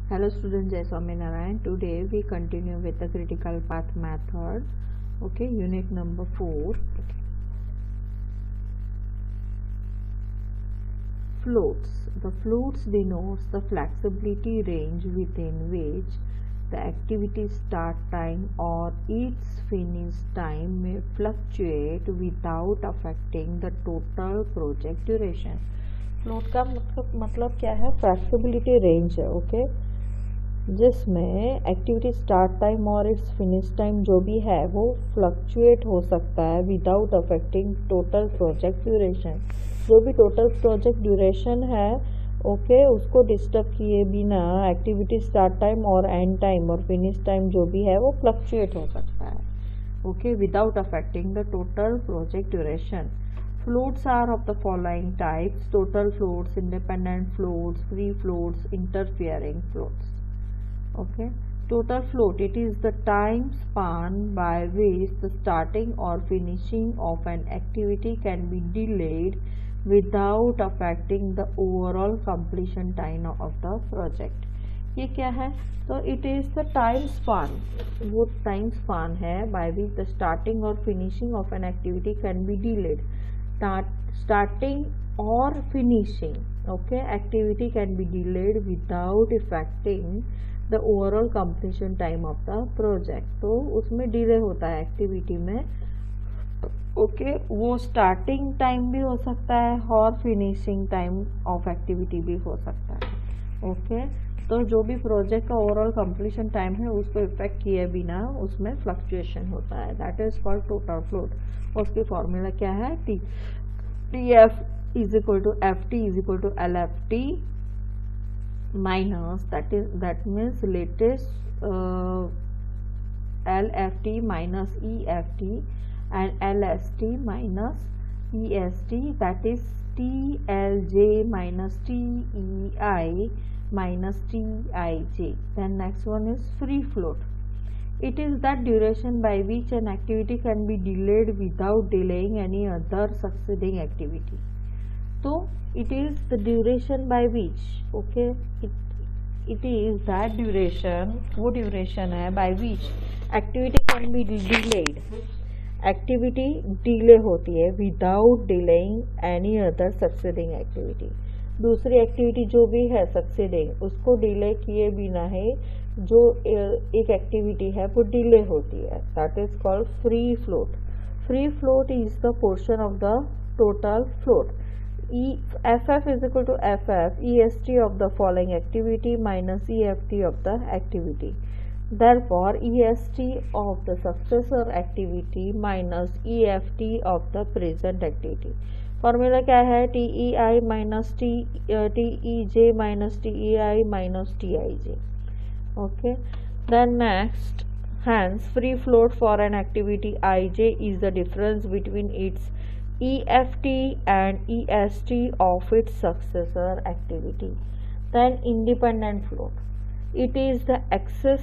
Hello students, Jai Swaminarayan. Today we continue with the critical path method. Okay, unit number 4. Floats. The floats denotes the flexibility range within which the activity start time or its finish time may fluctuate without affecting the total project duration. Float का मतलब क्या है? Flexibility range है. Okay, जिसमें activity start time और it's finish time जो भी है वो फ्लक्चुएट हो सकता है without affecting total project duration. जो भी टोटल प्रोजेक्ट ड्यूरेशन है ओके, उसको डिस्टर्ब किए बिना एक्टिविटी स्टार्ट टाइम और एंड टाइम और फिनिश टाइम जो भी है वो फ्लक्चुएट हो सकता है. Okay, without affecting the total project duration. Floats are of the following types: total floats, independent floats, free floats, interfering floats. Okay, total float, it is the time span by which the starting or finishing of an activity can be delayed without affecting the overall completion time of the project. ये क्या है? तो it is the time span. वो time span है by which the starting और finishing of an activity can be delayed. Starting or finishing, okay, activity can be delayed without affecting the overall completion time of the project. तो उसमें delay होता है activity में. Okay, वो starting time भी हो सकता है और फिनिशिंग टाइम ऑफ एक्टिविटी भी हो सकता है. ओके, तो जो भी प्रोजेक्ट का ओवरऑल कंप्लीशन टाइम है उसको इफेक्ट किए बिना उसमें फ्लक्चुएशन होता है. That is called total float. उसकी फॉर्मूला क्या है? TF is equal to FT is equal to LFT minus that means latest LFT minus EFT and LST minus EST, that is TLJ minus TEI minus TIJ. Then next one is free float. It is that duration by which an activity can be delayed without delaying any other succeeding activity. So it is the duration by which, okay, it is that duration, वो duration है by which activity can be delayed. Activity delay होती है without delaying any other succeeding activity. दूसरी activity जो भी है succeeding उसको delay किए बिना ही जो एक एक्टिविटी है वो डिले होती है. That is called free float. Free float is the portion of the total float. FF is equal to FF EST of the following activity minus EFT of the activity. Therefore EST of the successor activity minus EFT of the present activity. Formula क्या है? TEI minus TEJ minus TEI minus TIJ. Okay, then next, hence free float for an activity IJ is the difference between its EFT and EST of its successor activity. Then independent float, it is the excess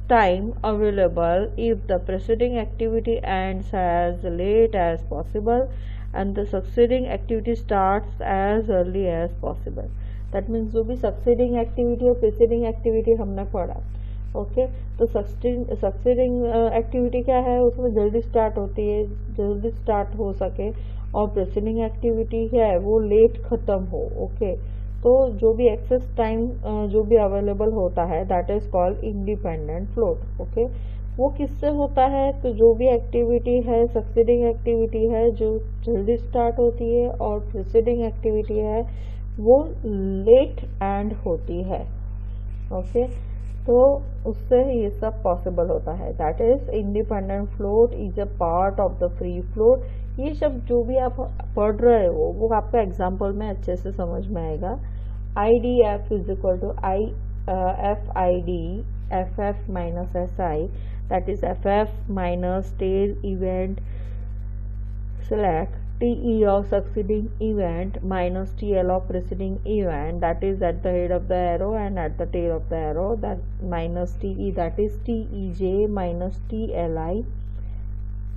time available if the preceding activity ends as late as possible and the succeeding activity starts as early as possible. That means जो भी succeeding activity और preceding activity हमने पढ़ा. Okay, तो succeeding activity क्या है? उसमें जल्दी स्टार्ट होती है, जल्दी स्टार्ट हो सके, और प्रीसीडिंग एक्टिविटी है वो लेट ख़त्म हो. ओके, तो जो भी एक्सेस टाइम जो भी अवेलेबल होता है that is called independent float. Okay, वो किससे होता है? तो जो भी एक्टिविटी है सक्सीडिंग एक्टिविटी है जो जल्दी स्टार्ट होती है और प्रीसीडिंग एक्टिविटी है वो लेट एंड होती है. ओके, तो उससे ये सब पॉसिबल होता है. That is independent float is a part of the free float. ये सब जो भी आप पढ़ रहे हो वो आपका एग्जाम्पल में अच्छे से समझ में आएगा. IDF is equal to FID FF minus SI, that is FF minus tail event select TE of succeeding event minus TL of preceding event, that is at the head of the arrow and at the tail of the arrow, that minus TE, that is TEJ minus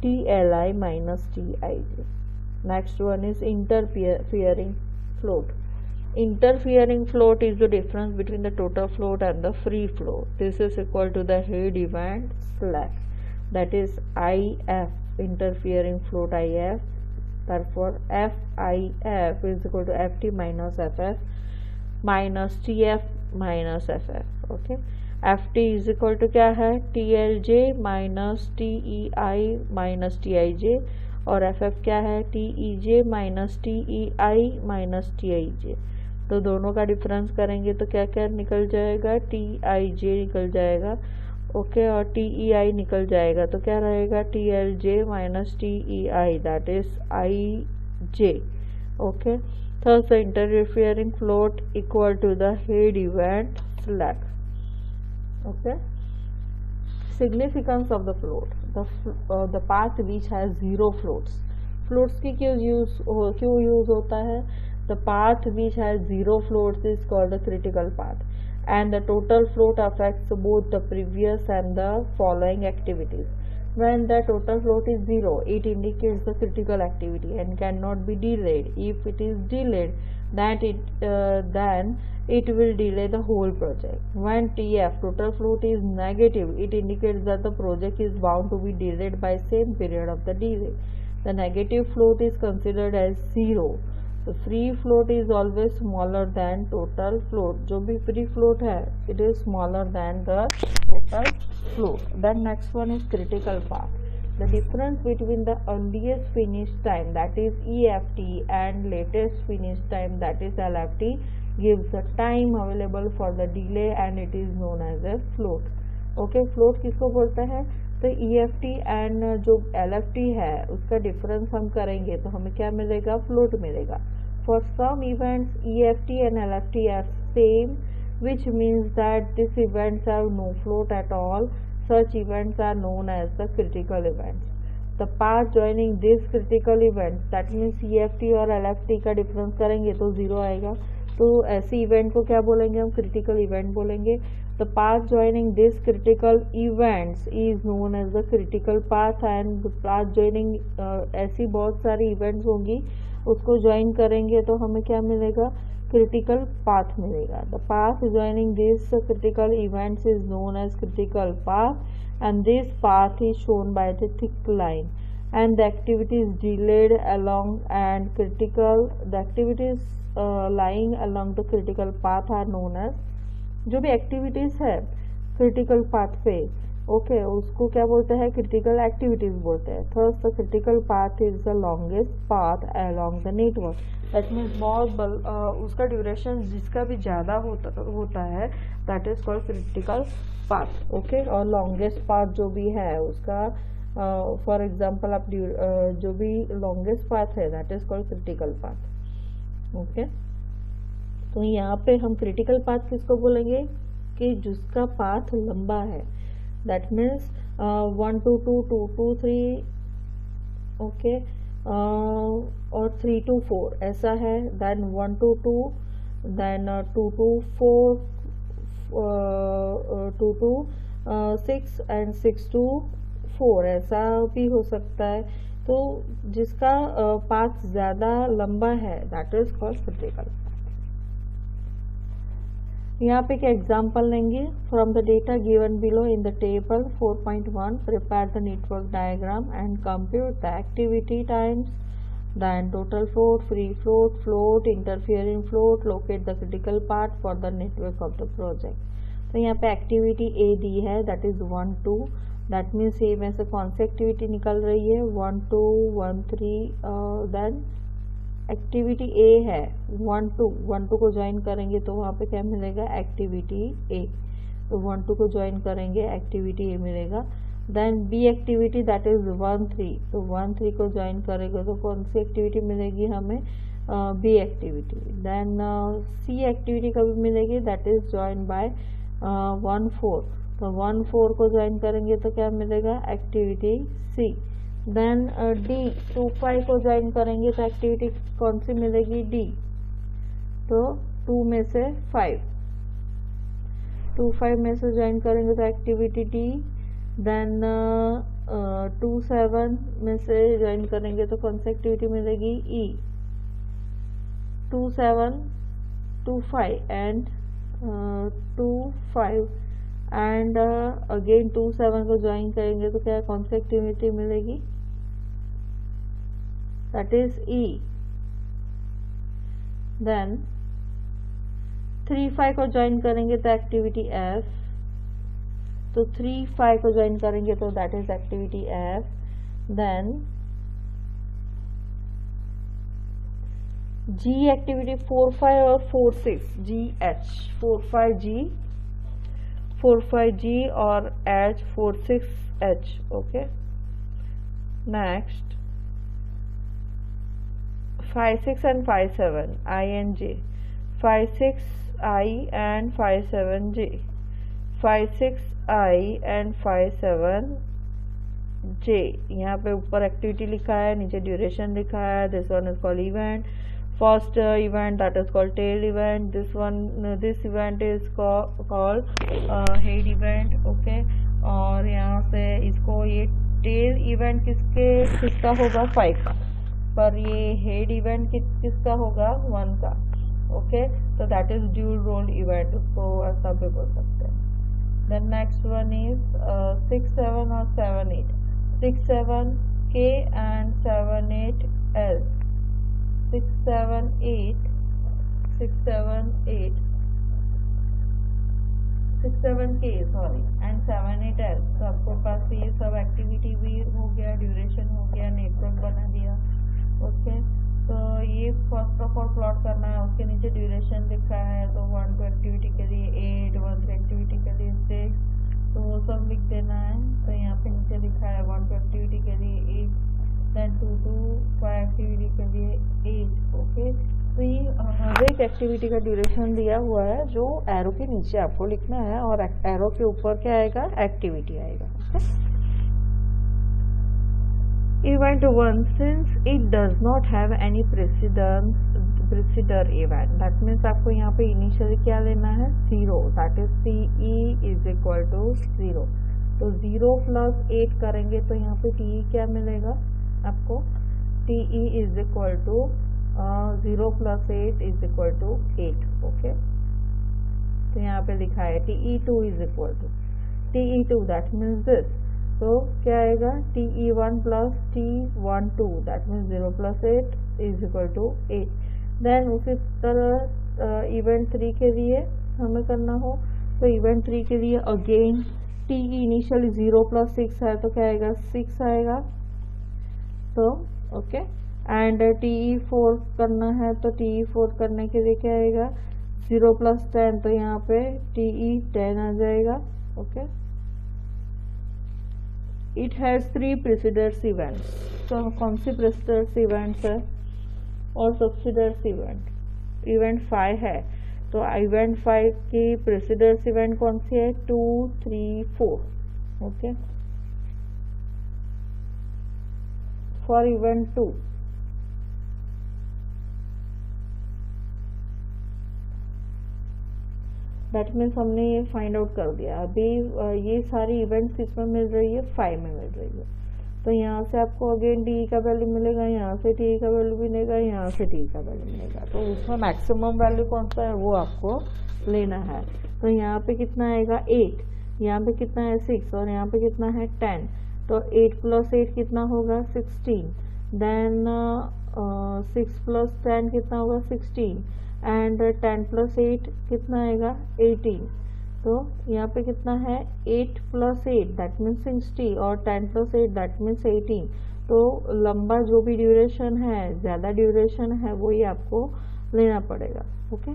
TLI minus TIJ. Next one is interfering float. interfering float is the difference between the total float and the free float. This is equal to the head event slack, that is IF, interfering float IF. Therefore FIF is equal to FT minus FF minus TF minus FF. Okay, FT is equal to क्या है, TLJ minus TEI minus TIJ, और FF क्या है, TEJ minus TEI minus TIJ। तो दोनों का difference करेंगे तो क्या क्या निकल जाएगा, TIJ निकल जाएगा, ओके, और TEI निकल जाएगा, तो क्या रहेगा, TLJ minus TEI, that is IJ। Okay, thus the interfering float equal to the head event slack. Okay, significance of the float, the path which has zero floats. Floats की क्यों use होता है, the path which has zero floats is called the critical path, and the total float affects both the previous and the following activities. When the total float is zero, it indicates the critical activity and cannot be delayed. If it is delayed, then it will delay the whole project. When TF, total float, is negative, it indicates that the project is bound to be delayed by same period of the delay. The negative float is considered as zero. The free float is always smaller than total float. जो भी free float है, it is smaller than the total float. Then next one is critical path. The difference between the earliest finish time, that is EFT, and latest finish time, that is LFT, gives the time available for the delay, and it is known as a float. Okay, float किसको बोलते हैं, तो EFT and जो LFT है उसका difference हम करेंगे तो हमें क्या मिलेगा, फ्लोट मिलेगा. For some events, EFT and LFT are same, which means that these events have no float at all. Such events are known as the critical events. The path joining these critical events, that means EFT और LFT का difference करेंगे तो zero आएगा. तो ऐसे event को क्या बोलेंगे हम, क्रिटिकल इवेंट बोलेंगे. The path joining these critical events is known as the critical path, and the path joining ऐसी बहुत सारी events होंगी, उसको ज्वाइन करेंगे तो हमें क्या मिलेगा, क्रिटिकल पाथ मिलेगा. The path joining this critical events is known as critical path, and this path is shown by the thick line, and the activities delayed along and critical, the activities lying along the critical path are known as, जो भी activities है critical path पे, okay, उसको क्या बोलते हैं, critical activities बोलते हैं. Third, the critical path is the longest path along the network. That means बहुत उसका ड्यूरेशन जिसका भी ज़्यादा होता है, that is called critical path. Okay, और लॉन्गेस्ट पाथ जो भी है उसका, फॉर एग्जांपल आप जो भी लॉन्गेस्ट पाथ है that is called critical path. Okay, तो यहाँ पे हम क्रिटिकल पाथ किसको बोलेंगे, कि जिसका पाथ लंबा है. That means 1 to 2, 2 to 3, okay, और 3 to 4 ऐसा है. Then 1 to 2, then 2 to 4, 2 to 6 and 6 to 4 ऐसा भी हो सकता है. तो जिसका पाथ ज़्यादा लंबा है that is called critical. यहाँ पे क्या एग्जाम्पल लेंगे, from the data given below in the table 4.1 prepare the network diagram and compute the activity times, then total float, free float, float, interfering float, locate the critical part for the network of the project. तो यहाँ पे activity A दी है, that is 1 2, that means A में से कौन सी activity निकल रही है, 1 2 1 3, देन एक्टिविटी ए है 1 2 को ज्वाइन करेंगे तो वहाँ पे क्या मिलेगा, एक्टिविटी ए. तो 1 2 को ज्वाइन करेंगे एक्टिविटी ए मिलेगा. Then B activity that is 1 3, तो 1 3 को ज्वाइन करेंगे तो कौन सी एक्टिविटी मिलेगी हमें, बी एक्टिविटी. देन सी एक्टिविटी कभी मिलेगी, दैट इज ज्वाइन बाय 1 4, तो 1 4 को ज्वाइन करेंगे तो क्या मिलेगा, एक्टिविटी सी. देन डी 2 5 को ज्वाइन करेंगे तो एक्टिविटी कौन सी मिलेगी, डी. तो 2 में से 5, 2 5 में से ज्वाइन करेंगे तो एक्टिविटी डी. देन 2 7 में से ज्वाइन करेंगे तो कौन सी एक्टिविटी मिलेगी, ई. 2 7 5 and 2 5 एंड अगेन 2 7 को ज्वाइन करेंगे तो क्या कौन सी एक्टिविटी मिलेगी, दैट इज ई। देन 3 5 को ज्वाइन करेंगे तो एक्टिविटी एफ, तो 3 5 को ज्वाइन करेंगे तो that is activity F. Then G activity 4 5 और 4 6 जी एच 4 5 जी 4 5 जी और H 4 6 H. Okay, next 5 6 and 5 7 I and J, 5 6 I and 5 7 J, 5 6 I and 5 7 जे। यहाँ पे ऊपर एक्टिविटी लिखा है, नीचे ड्यूरेशन लिखा है। This one is called event, first event that is called tail event, this event is called head event। Okay, और यहाँ से इसको ये टेल इवेंट किसका होगा 5 का, पर ये हेड इवेंट किसका होगा 1 का। ओके, तो that is dual role event, उसको ऐसा भी बोल सकते हैं। देन नेक्स्ट वन इज 6 7 और 7 8, 6 7 के एंड 7 8 एल, 6 7 8 6 7 8 6 7 के सॉरी एंड 7 8 एल। तो आपको पास ये सब एक्टिविटी भी हो गया, ड्यूरेशन हो गया, नेटवर्क बना दिया। ओके, तो ये फर्स्ट ऑफ ऑल प्लॉट करना है, उसके नीचे ड्यूरेशन लिखा है। तो 1 2 एक्टिविटी के लिए 8, 1 3 एक्टिविटी के लिए 6, तो वो सब लिख देना है। तो यहाँ पे नीचे लिखा है 1 2 एक्टिविटी के लिए 8, देन 2 2 5 एक्टिविटी के लिए 8। ओके, तो ये हर एक एक्टिविटी का ड्यूरेशन दिया हुआ है जो एरो के नीचे आपको लिखना है, और एरो के ऊपर क्या आएगा, एक्टिविटी आएगा। Event 1, since it does not have any preceder event, that means आपको यहाँ पे इनिशियली क्या लेना है 0, that is T is equal to 0। तो 0 + 8 करेंगे तो यहाँ पे टी क्या मिलेगा आपको, T is equal to 0 + 8 is equal to 8। Okay, तो यहाँ पे लिखा है TE2 is equal to TE2, that means this. तो क्या आएगा TE1 + T12, that means 0 + 8 is equal to 8। Then उसी तरह इवेंट 3 के लिए हमें करना हो, तो इवेंट 3 के लिए अगेन टी इनिशियली 0 + 6 है, तो क्या आएगा 6 आएगा। तो ओके, एंड TE4 करना है, तो TE4 करने के लिए क्या आएगा 0 + 10, तो यहाँ पे TE10 आ जाएगा। ओके, इट हैज 3 प्रेसिडर्स इवेंट्स, तो कौन सी प्रेसिडर्स इवेंट्स है, और सब्सिडर्स इवेंट 5 है। तो इवेंट 5 की प्रेसिडर्स इवेंट कौन सी है 2 3 4। Okay, for event 2 that means हमने ये फाइंड आउट कर दिया। अभी ये सारी इवेंट्स किस में मिल रही है 5 में मिल रही है। तो यहाँ से आपको अगेन टी का वैल्यू मिलेगा, यहाँ से टी का वैल्यू मिलेगा, यहाँ से टी का वैल्यू मिलेगा। तो उसमें मैक्सिमम वैल्यू कौन सा है वो आपको लेना है। तो यहाँ पे कितना आएगा 8, यहाँ पे कितना है 6, और यहाँ पे कितना है 10। तो 8 + 8 कितना होगा 16, देन 6 + 10 कितना होगा 16, एंड 10 + 8 कितना आएगा 18। तो यहाँ पे कितना है 8 + 8 दैट मीन्स 60, और 10 + 8 दैट मीन्स 18। तो लंबा जो भी ड्यूरेशन है, ज़्यादा ड्यूरेशन है, वही आपको लेना पड़ेगा। ओके,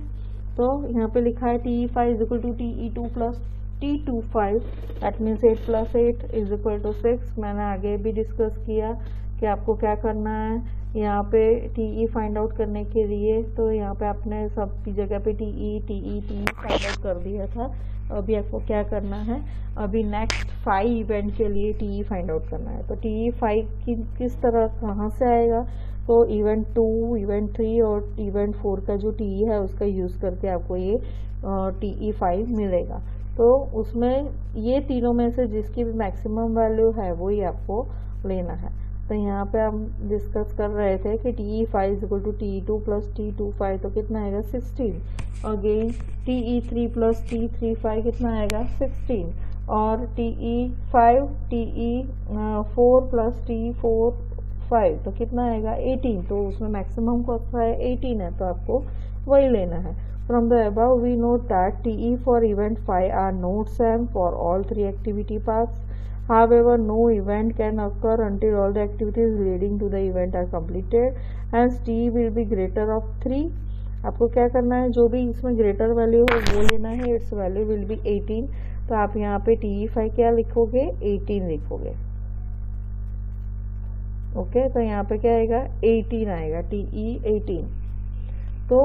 तो यहाँ पे लिखा है TE5 is equal to TE2 + T25, that means 8 + 8 is equal to 6। मैंने आगे भी डिस्कस किया कि आपको क्या करना है यहाँ पे TE फाइंड आउट करने के लिए। तो यहाँ पे आपने सब की जगह पे TE फाइंड आउट कर दिया था। अभी आपको क्या करना है, अभी नेक्स्ट 5 इवेंट के लिए TE फाइंड आउट करना है। तो TE5 किस तरह कहाँ से आएगा, तो इवेंट 2, इवेंट 3 और इवेंट 4 का जो TE है उसका यूज़ करके आपको ये TE5 मिलेगा। तो उसमें ये तीनों में से जिसकी भी मैक्सिमम वैल्यू है वही आपको लेना है। तो यहाँ पे हम डिस्कस कर रहे थे कि TE5 is equal to TE2 plus T25 तो कितना आएगा 16। अगेन TE3 प्लस T35 कितना आएगा 16 और TE5 TE4 प्लस T45 तो कितना आएगा 18। तो उसमें मैक्सिमम कॉस्ट है 18 है तो आपको वही लेना है। From the above we note that TE for event 5 are not same for all three activity paths. However, no event can occur until all the activities leading to the event are completed. Hence, T will be greater of 3. आपको क्या करना है, जो भी इसमें greater value हो वो लेना है। It's value will be 18। तो आप यहाँ पे TE5 क्या लिखोगे 18 लिखोगे। ओके तो यहाँ पे क्या आएगा 18 आएगा TE18। तो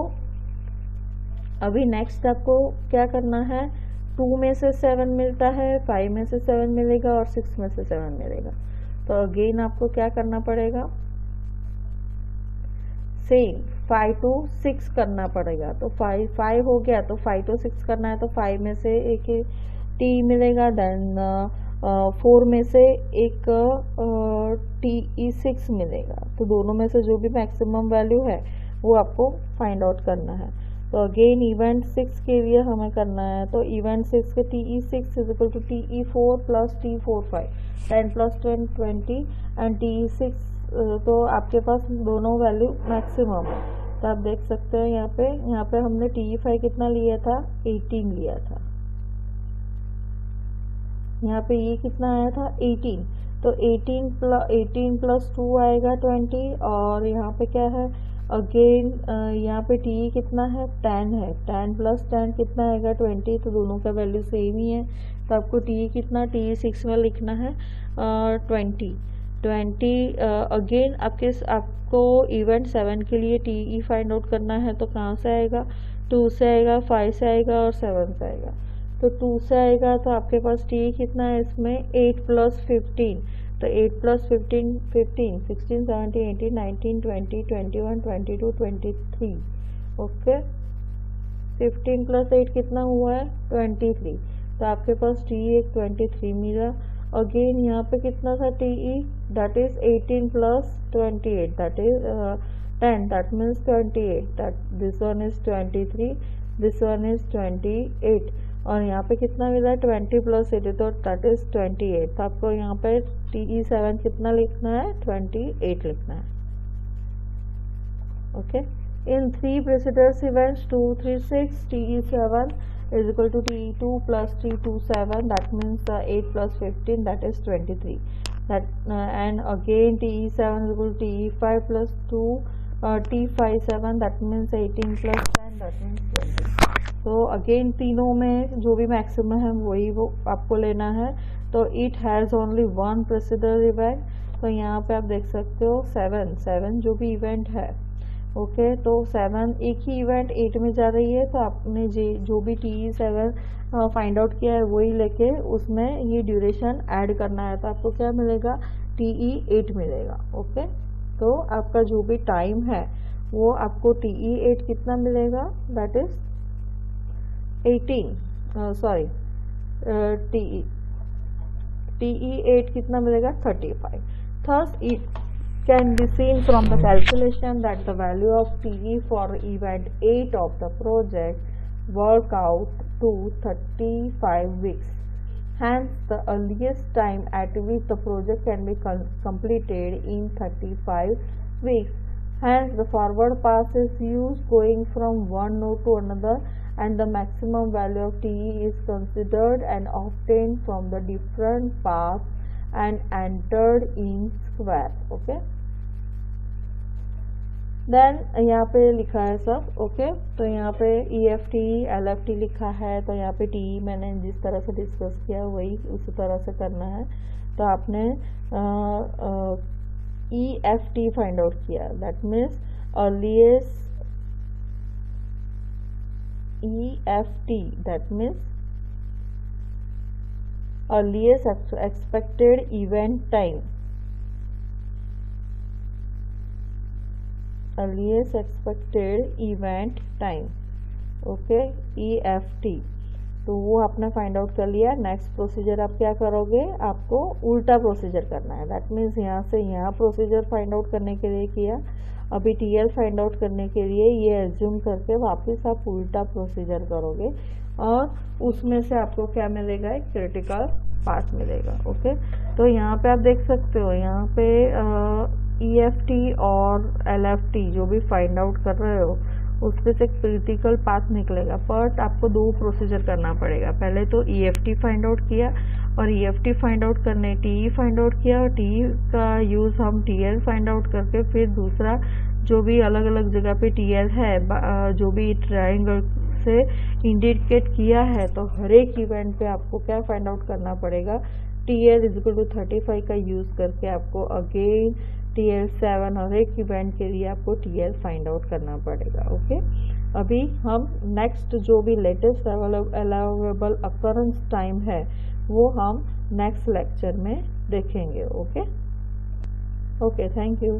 अभी नेक्स्ट आपको क्या करना है, 2 में से 7 मिलता है, 5 में से 7 मिलेगा और 6 में से 7 मिलेगा। तो अगेन आपको क्या करना पड़ेगा, सेम 5 to 6 करना पड़ेगा। तो 5 हो गया तो 5 to 6 करना है तो 5 में से एक T मिलेगा, देन 4 में से एक TE6 मिलेगा। तो दोनों में से जो भी मैक्सिमम वैल्यू है वो आपको फाइंड आउट करना है। तो अगेन इवेंट 6 के लिए हमें करना है, तो इवेंट 6 के TE6 is equal to TE4 plus T45 10 plus 10 20 and TE6 तो आपके पास दोनों वैल्यू मैक्सिमम है। तो आप देख सकते हैं यहाँ पे हमने TE5 कितना लिया था 18 लिया था, यहाँ पे ये कितना आया था 18। तो 18 प्लस 2 आएगा 20 और यहाँ पे क्या है अगेन यहाँ पे TE कितना है 10 है, 10 प्लस 10 कितना आएगा 20। तो दोनों का वैल्यू सेम ही है। तो आपको TE कितना TE6 में लिखना है 20। अगेन आपको इवेंट 7 के लिए TE फाइंड आउट करना है। तो कहाँ से आएगा 2 से आएगा, 5 से आएगा और 7 से आएगा। तो 2 से आएगा तो आपके पास TE कितना है इसमें 8 प्लस 15। तो 8 प्लस 15 16 17 18 19 20 21 22 23। ओके 15 प्लस 8 कितना हुआ है 23। तो आपके पास TE एक 23 मिला। अगेन यहाँ पे कितना था TE that is 18 plus 28 that is 10 that means 28 this one is 23 this one is 28 और यहाँ पे कितना मिला 20 प्लस 8 तो दैट इज 28। तो आपको यहाँ पे TE7 कितना लिखना है 28 लिखना है। Okay in 3 precedence events 2 3 6 TE7 is equal to TE2 plus T27 that means 8 plus 15 that is 23 that and again TE7 is equal to TE5 plus 2 T57 that means 18 plus 10 that means 20। तो again तीनों में जो भी maximum है वही वो आपको लेना है। तो it has only one president event. तो यहाँ पे आप देख सकते हो 7 जो भी इवेंट है। ओके तो 7 एक ही इवेंट 8 में जा रही है तो आपने जो भी TE7 फाइंड आउट किया है वही लेके उसमें ये ड्यूरेशन ऐड करना है। तो आपको क्या मिलेगा TE8 मिलेगा। ओके तो आपका जो भी टाइम है वो आपको TE8 कितना मिलेगा दैट इज 18 सॉरी TE8 कितना मिलेगा 35। Thus it can be seen from the calculation that the value of TE for event 8 of the project work out to 35 weeks. Hence, the earliest time at which the project can be completed in 35 weeks. Hence, the forward path is used going from one node to another and the maximum value of TE is considered and obtained from the different paths and entered in square. Okay. Then यहाँ पे लिखा है सब। Okay तो यहाँ पे EFT LFT लिखा है। तो यहाँ पे TE मैंने जिस तरह से डिस्कस किया वही उसी तरह से करना है। तो आपने EFT फाइंड आउट किया that means earliest EFT that means earliest expected event time, earliest expected event time। okay EFT तो वो आपने फाइंड आउट कर लिया। नेक्स्ट प्रोसीजर आप क्या करोगे, आपको उल्टा प्रोसीजर करना है। दैट मीन्स यहाँ से यहाँ प्रोसीजर फाइंड आउट करने के लिए किया, अभी टीएल फाइंड आउट करने के लिए ये एज्यूम करके वापस आप उल्टा प्रोसीजर करोगे और उसमें से आपको क्या मिलेगा, एक क्रिटिकल पाथ मिलेगा। ओके, तो यहाँ पे आप देख सकते हो, यहाँ पे EFT और LFT जो भी फाइंड आउट कर रहे हो उसमें से क्रिटिकल पाथ निकलेगा, बट आपको दो प्रोसीजर करना पड़ेगा। पहले तो EFT फाइंड आउट किया और EFT फाइंड आउट करने TE फाइंड आउट किया और TE का यूज़ हम TL फाइंड आउट करके फिर दूसरा जो भी अलग अलग जगह पे TL है, जो भी ट्रायंगल से इंडिकेट किया है, तो हर एक इवेंट पे आपको क्या फाइंड आउट करना पड़ेगा, TL = 35 का यूज़ करके आपको अगेन TL7 हर एक इवेंट के लिए आपको TL फाइंड आउट करना पड़ेगा। ओके, अभी हम नेक्स्ट जो भी लेटेस्ट अलाउेबल अकरेंस टाइम है वो हम नेक्स्ट लेक्चर में देखेंगे। Okay, thank you.